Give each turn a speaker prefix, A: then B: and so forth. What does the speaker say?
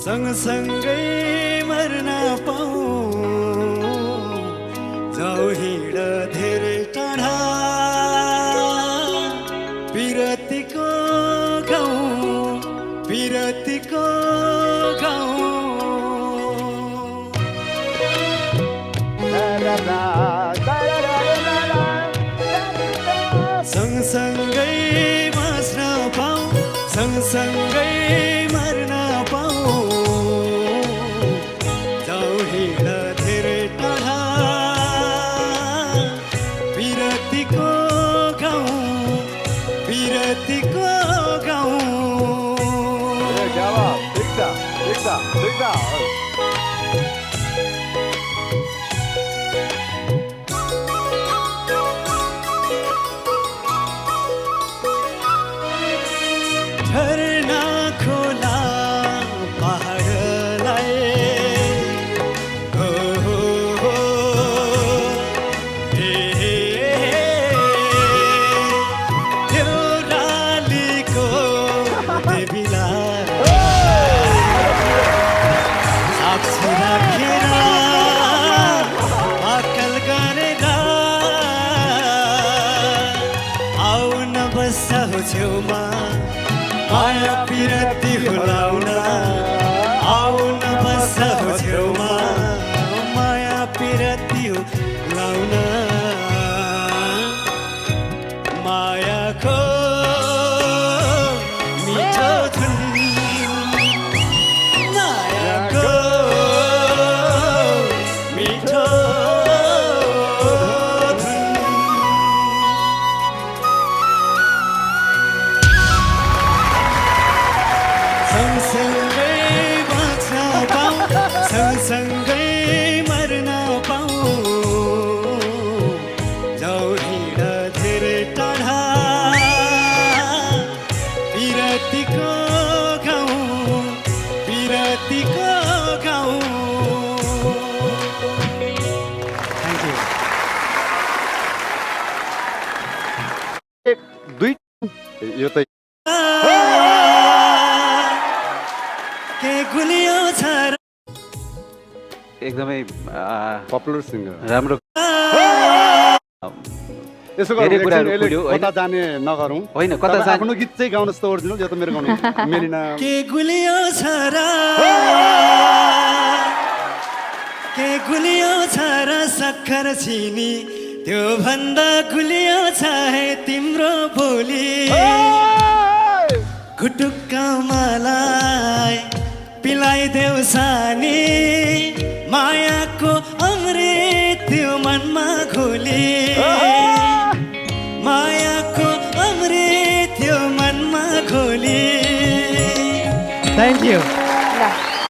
A: सँगसँगै मर्न पाऊँ जाऊ हिँड धेरै टाढा पिरतीको गाउँ सँगसँगै बाँच्न पाऊँ सँगसँगै मर्न पाऊँ जाऊ हिँड धेरै टाढा पिरतीको गाउँ झरना खोला पहाडलाई हो देउरालीको देवीलाई साक्षी राखेर अक्कल गरेर आउन बस्छ हो छेउमा माया पिरती हुलाउन आउन बस्छ हो छेउमा माया पिरती हुलाउन मायाको मिठो धुन मायाको मिठो सँगसँगै बाँच्न पाऊँ सँगसँगै मर्न पाऊँ जाऊ हिँड धेरै टाढा पिरतीको गाउँ थ्याङ्क यू
B: एक दुई यो त
A: के गुलियो छ र
C: एकदमै
B: पपुलर सिङ्गर
C: राम्रो
B: यसो
C: धेरै
B: गरौँ
C: कुराहरू
B: एकछिन,
C: खुल्यो,
B: यसले कता जाने नगरौँ
C: होइन, कता
B: तपाईँ
C: जाने-
B: आफ्नो गीत चाहिँ गाउनुहोस् त ओरिजिनल यो त मेरो गाउनु मेलिना
A: के गुलियो छ र के गुलियो छ र सक्खर चिनी त्यो भन्दा गुलियो छ है तिम्रो बोली गुटुक्क मलाई पिलाइदेऊ सानी मायाको अमृत त्यो